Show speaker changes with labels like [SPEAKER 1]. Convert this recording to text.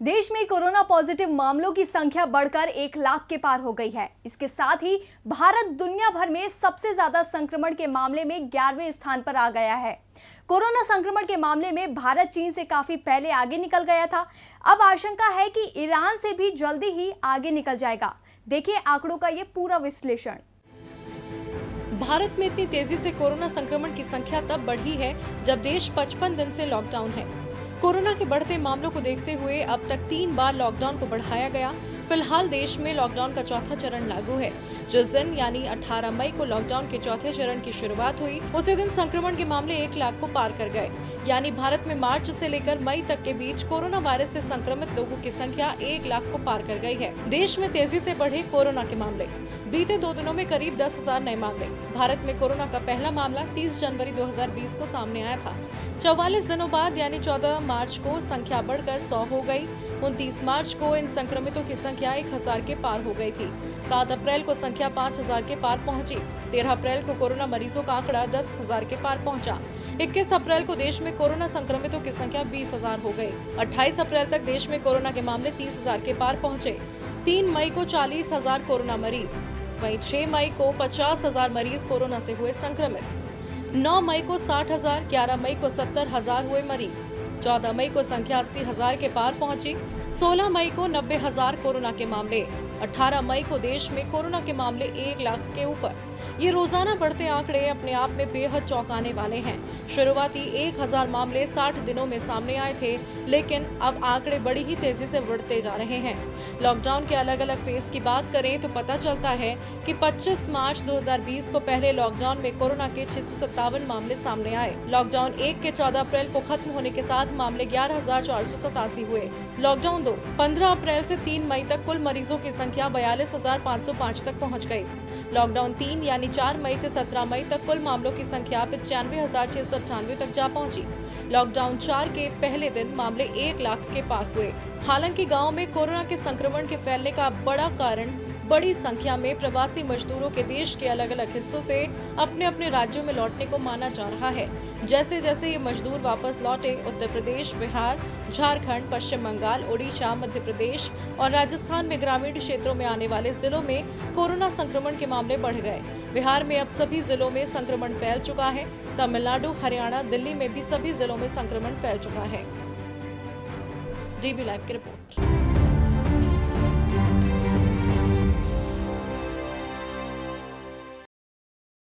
[SPEAKER 1] देश में corona positive मामलों की संख्या बढ़कर 1 लाख के पार हो गई है। इसके साथ ही भारत दुनिया भर में सबसे ज्यादा संक्रमण के मामले में 11वें स्थान पर आ गया है। कोरोना संक्रमण के मामले में भारत चीन से काफी पहले आगे निकल गया था। अब आशंका है कि ईरान से भी जल्दी ही आगे निकल जाएगा। देखिए आंकड़ों का ये पूरा विश्लेषण।
[SPEAKER 2] भारत में इतनी तेजी से कोरोना संक्रमण की संख्या तब बढ़ी है जब देश 55 दिन से लॉकडाउन है। कोरोना के बढ़ते मामलों को देखते हुए अब तक 3 बार लॉकडाउन को बढ़ाया गया। फिलहाल देश में लॉकडाउन का चौथा चरण लागू है। जिस दिन यानी 18 मई को लॉकडाउन के चौथे चरण की शुरुआत हुई, उसी दिन संक्रमण के मामले 1 लाख को पार कर गए। यानी भारत में मार्च से लेकर मई तक के बीच कोरोना वायरस से संक्रमित लोगों की संख्या 1 लाख को पार कर गई है। देश में तेजी से बढ़े कोरोना के मामले। बीते 2 दिनों में करीब 10,000 नए मामले। भारत में कोरोना का पहला मामला 30 जनवरी 2020 को सामने आया था। 44 दिनों बाद यानी 14 मार्च को संख्या बढ़कर 100 हो गई। 29 मार्च को इन संक्रमितों की संख्या 1000 के पार हो गई थी। 7 अप्रैल को संख्या 5000 के पार पहुंची। 13 अप्रैल को कोरोना मरीजों का आंकड़ा 10,000 के पार पहुंचा। 21 अप्रैल को देश में कोरोना संक्रमितों की संख्या 20,000 हो गई। 28 अप्रैल तक देश में कोरोना के मामले 30,000 के पार पहुंचे। 3 मई को 40,000 कोरोना मरीज। वहीं 6 मई को 50,000 मरीज कोरोना से हुए संक्रमित। 9 मई को 60,000, 11 मई को 70,000 हुए मरीज। 14 मई को संख्या 80,000 के पार पहुंची। 16 मई को 90,000 कोरोना के मामले। 18 मई को देश में कोरोना के मामले 1 लाख के ऊपर। ये रोजाना बढ़ते आंकड़े अपने आप में बेहद चौंकाने वाले हैं। शुरुआती 1000 मामले 60 दिनों में सामने आए थे, लेकिन अब आंकड़े बड़ी ही तेजी से बढ़ते जा रहे हैं। लॉकडाउन के अलग अलग फेज की बात करें तो पता चलता है कि 25 मार्च 2020 को पहले लॉकडाउन में कोरोना के 657 मामले सामने आए। लॉकडाउन 1 के 14 अप्रैल को खत्म होने के साथ मामले 11,487 हुए। लॉकडाउन 2 15 अप्रैल से 3 मई तक कुल मरीजों की संख्या 42,505 तक पहुँच गयी। लॉकडाउन 3 यानी 4 मई से 17 मई तक कुल मामलों की संख्या 95,698 तक जा पहुंची। लॉकडाउन 4 के पहले दिन मामले 1 लाख के पार हुए। हालांकि गांव में कोरोना के संक्रमण के फैलने का बड़ा कारण बड़ी संख्या में प्रवासी मजदूरों के देश के अलग अलग हिस्सों से अपने अपने राज्यों में लौटने को माना जा रहा है। जैसे जैसे ये मजदूर वापस लौटे, उत्तर प्रदेश, बिहार, झारखंड, पश्चिम बंगाल, ओडिशा, मध्य प्रदेश और राजस्थान में ग्रामीण क्षेत्रों में आने वाले जिलों में कोरोना संक्रमण के मामले बढ़ गए। बिहार में अब सभी जिलों में संक्रमण फैल चुका है। तमिलनाडु, हरियाणा, दिल्ली में भी सभी जिलों में संक्रमण फैल चुका है। डीबी लाइव की रिपोर्ट।